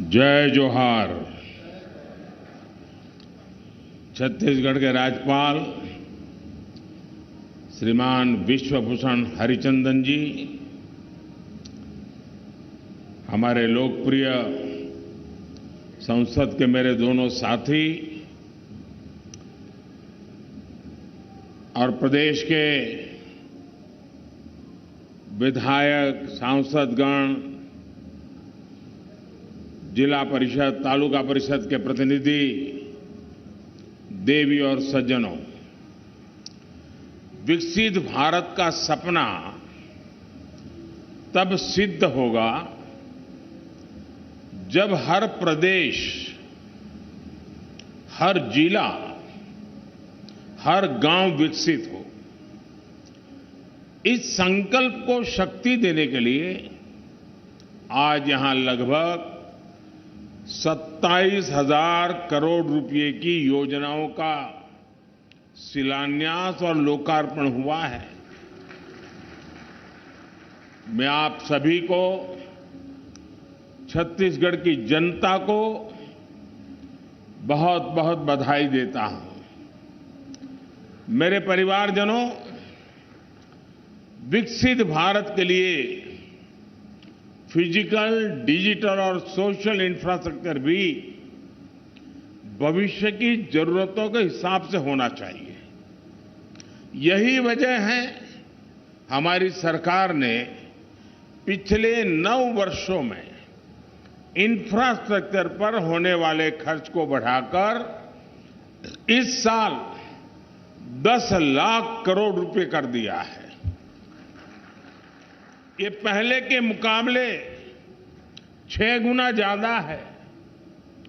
जय जोहार। छत्तीसगढ़ के राज्यपाल श्रीमान विश्वभूषण हरिचंदन जी, हमारे लोकप्रिय संसद के मेरे दोनों साथी और प्रदेश के विधायक, सांसदगण, जिला परिषद, तालुका परिषद के प्रतिनिधि, देवी और सज्जनों, विकसित भारत का सपना तब सिद्ध होगा जब हर प्रदेश, हर जिला, हर गांव विकसित हो। इस संकल्प को शक्ति देने के लिए आज यहां लगभग 27,000 करोड़ रुपए की योजनाओं का शिलान्यास और लोकार्पण हुआ है। मैं आप सभी को, छत्तीसगढ़ की जनता को बहुत बहुत बधाई देता हूं। मेरे परिवारजनों, विकसित भारत के लिए फिजिकल, डिजिटल और सोशल इंफ्रास्ट्रक्चर भी भविष्य की जरूरतों के हिसाब से होना चाहिए। यही वजह है हमारी सरकार ने पिछले 9 वर्षों में इंफ्रास्ट्रक्चर पर होने वाले खर्च को बढ़ाकर इस साल 10 लाख करोड़ रुपए कर दिया है। ये पहले के मुकाबले 6 गुना ज्यादा है।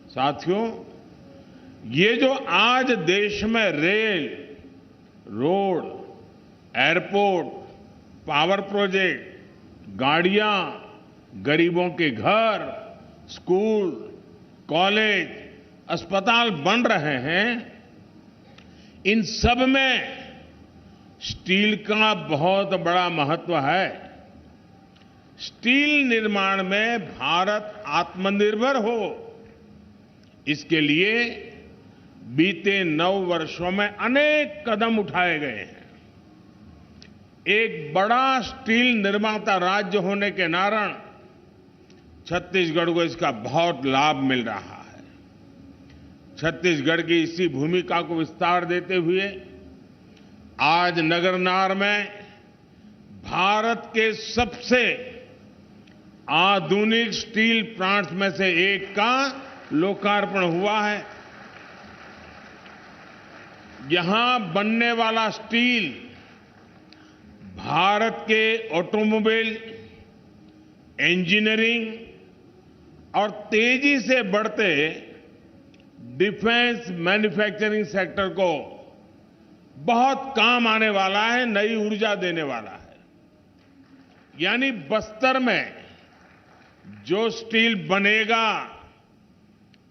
साथियों, ये जो आज देश में rail, road, airport, power project, गाड़ियां, गरीबों के घर, स्कूल, कॉलेज, अस्पताल बन रहे हैं, इन सब में स्टील का बहुत बड़ा महत्व है। स्टील निर्माण में भारत आत्मनिर्भर हो, इसके लिए बीते 9 वर्षों में अनेक कदम उठाए गए हैं। एक बड़ा स्टील निर्माता राज्य होने के कारण छत्तीसगढ़ को इसका बहुत लाभ मिल रहा है। छत्तीसगढ़ की इसी भूमिका को विस्तार देते हुए आज नगरनार में भारत के सबसे आधुनिक स्टील प्लांट्स में से एक का लोकार्पण हुआ है। यहां बनने वाला स्टील भारत के ऑटोमोबाइल, इंजीनियरिंग और तेजी से बढ़ते डिफेंस मैन्युफैक्चरिंग सेक्टर को बहुत काम आने वाला है, नई ऊर्जा देने वाला है। यानी बस्तर में जो स्टील बनेगा,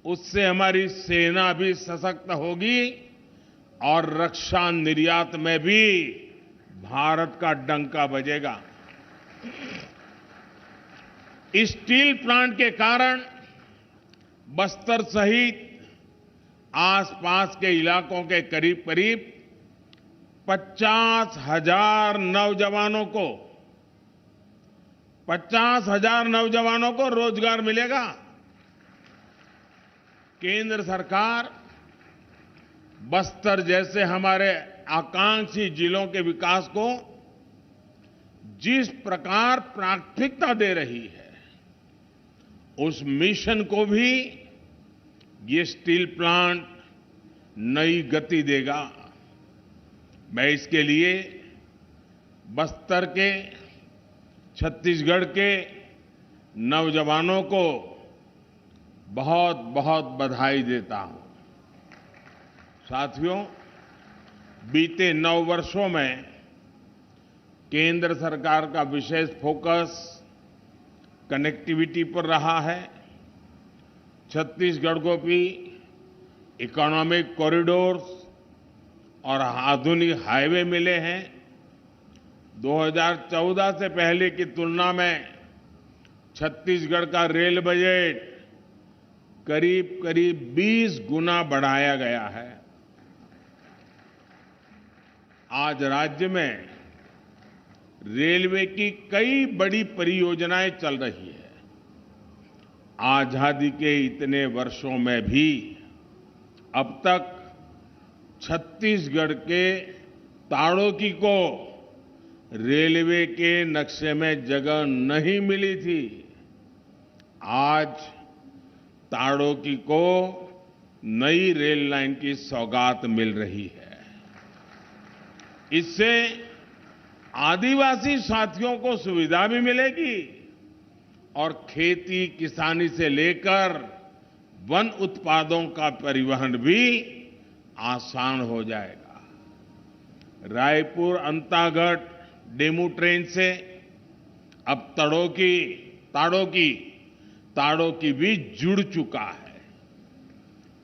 उससे हमारी सेना भी सशक्त होगी और रक्षा निर्यात में भी भारत का डंका बजेगा। इस स्टील प्लांट के कारण बस्तर सहित आसपास के इलाकों के करीब करीब 50,000 नौजवानों को रोजगार मिलेगा। केंद्र सरकार बस्तर जैसे हमारे आकांक्षी जिलों के विकास को जिस प्रकार प्राथमिकता दे रही है, उस मिशन को भी ये स्टील प्लांट नई गति देगा। मैं इसके लिए बस्तर के, छत्तीसगढ़ के नौजवानों को बहुत बहुत बधाई देता हूं। साथियों, बीते 9 वर्षों में केंद्र सरकार का विशेष फोकस कनेक्टिविटी पर रहा है। छत्तीसगढ़ को भी इकोनॉमिक कॉरिडोर्स और आधुनिक हाईवे मिले हैं। 2014 से पहले की तुलना में छत्तीसगढ़ का रेल बजट करीब करीब 20 गुना बढ़ाया गया है। आज राज्य में रेलवे की कई बड़ी परियोजनाएं चल रही है। आजादी के इतने वर्षों में भी अब तक छत्तीसगढ़ के ताड़ोकी को रेलवे के नक्शे में जगह नहीं मिली थी। आज ताड़ोकी को नई रेल लाइन की सौगात मिल रही है। इससे आदिवासी साथियों को सुविधा भी मिलेगी और खेती किसानी से लेकर वन उत्पादों का परिवहन भी आसान हो जाएगा। रायपुर अंतागढ़ डेमू ट्रेन से अब ताड़ोकी भी जुड़ चुका है।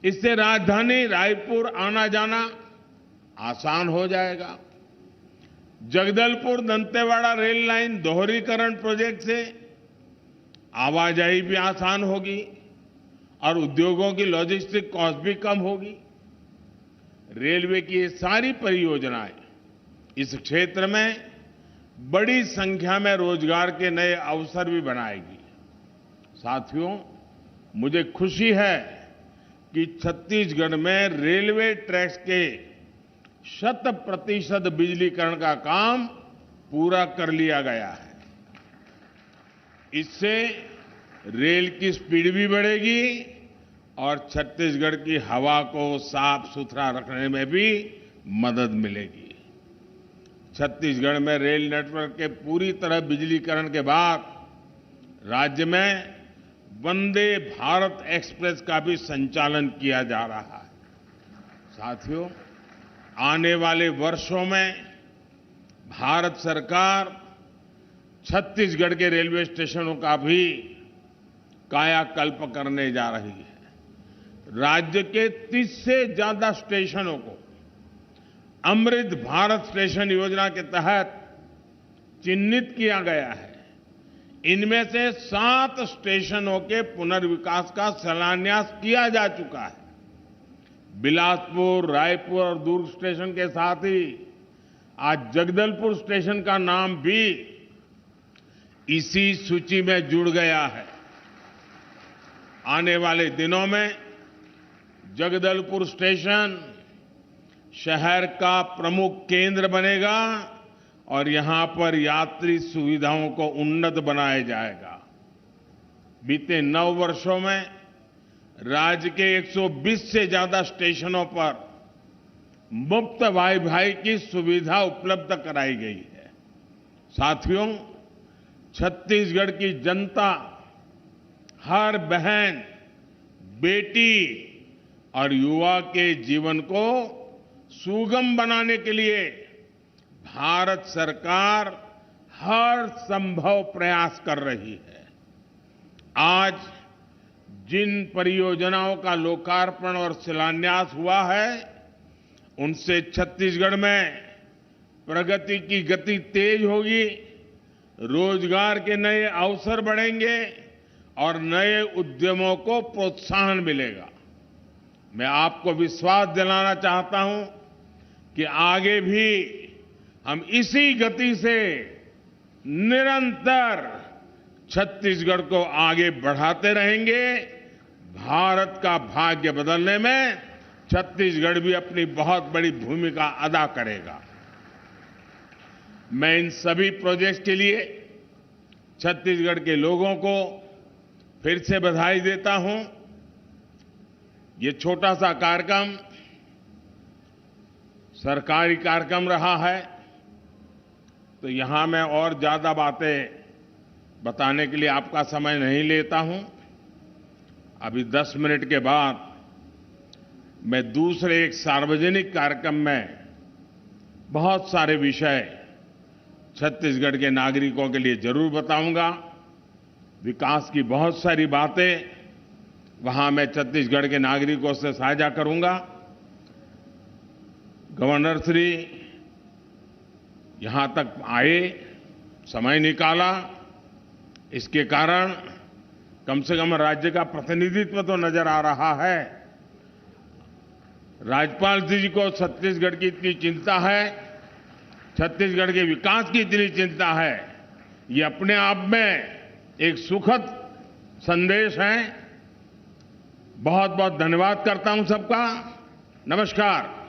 इससे राजधानी रायपुर आना जाना आसान हो जाएगा। जगदलपुर दंतेवाड़ा रेल लाइन दोहरीकरण प्रोजेक्ट से आवाजाही भी आसान होगी और उद्योगों की लॉजिस्टिक कॉस्ट भी कम होगी। रेलवे की ये सारी परियोजनाएं इस क्षेत्र में बड़ी संख्या में रोजगार के नए अवसर भी बनाएगी। साथियों, मुझे खुशी है कि छत्तीसगढ़ में रेलवे ट्रैक्स के 100% बिजलीकरण का काम पूरा कर लिया गया है। इससे रेल की स्पीड भी बढ़ेगी और छत्तीसगढ़ की हवा को साफ सुथरा रखने में भी मदद मिलेगी। छत्तीसगढ़ में रेल नेटवर्क के पूरी तरह बिजलीकरण के बाद राज्य में वंदे भारत एक्सप्रेस का भी संचालन किया जा रहा है। साथियों, आने वाले वर्षों में भारत सरकार छत्तीसगढ़ के रेलवे स्टेशनों का भी कायाकल्प करने जा रही है। राज्य के 30 से ज्यादा स्टेशनों को अमृत भारत स्टेशन योजना के तहत चिन्हित किया गया है। इनमें से 7 स्टेशनों के पुनर्विकास का शिलान्यास किया जा चुका है। बिलासपुर, रायपुर और दुर्ग स्टेशन के साथ ही आज जगदलपुर स्टेशन का नाम भी इसी सूची में जुड़ गया है। आने वाले दिनों में जगदलपुर स्टेशन शहर का प्रमुख केंद्र बनेगा और यहां पर यात्री सुविधाओं को उन्नत बनाया जाएगा। बीते 9 वर्षों में राज्य के 120 से ज्यादा स्टेशनों पर मुफ्त वाईफाई की सुविधा उपलब्ध कराई गई है। साथियों, छत्तीसगढ़ की जनता हर बहन, बेटी और युवा के जीवन को सुगम बनाने के लिए भारत सरकार हर संभव प्रयास कर रही है। आज जिन परियोजनाओं का लोकार्पण और शिलान्यास हुआ है, उनसे छत्तीसगढ़ में प्रगति की गति तेज होगी, रोजगार के नए अवसर बढ़ेंगे और नए उद्यमों को प्रोत्साहन मिलेगा। मैं आपको विश्वास दिलाना चाहता हूं कि आगे भी हम इसी गति से निरंतर छत्तीसगढ़ को आगे बढ़ाते रहेंगे। भारत का भाग्य बदलने में छत्तीसगढ़ भी अपनी बहुत बड़ी भूमिका अदा करेगा। मैं इन सभी प्रोजेक्ट्स के लिए छत्तीसगढ़ के लोगों को फिर से बधाई देता हूं। ये छोटा सा कार्यक्रम सरकारी कार्यक्रम रहा है, तो यहां मैं और ज्यादा बातें बताने के लिए आपका समय नहीं लेता हूं। अभी 10 मिनट के बाद मैं दूसरे एक सार्वजनिक कार्यक्रम में बहुत सारे विषय छत्तीसगढ़ के नागरिकों के लिए जरूर बताऊंगा। विकास की बहुत सारी बातें वहां मैं छत्तीसगढ़ के नागरिकों से साझा करूंगा। गवर्नर श्री यहां तक आए, समय निकाला, इसके कारण कम से कम राज्य का प्रतिनिधित्व तो नजर आ रहा है। राज्यपाल जी को छत्तीसगढ़ की इतनी चिंता है, छत्तीसगढ़ के विकास की इतनी चिंता है, ये अपने आप में एक सुखद संदेश है। बहुत बहुत धन्यवाद करता हूं सबका। नमस्कार।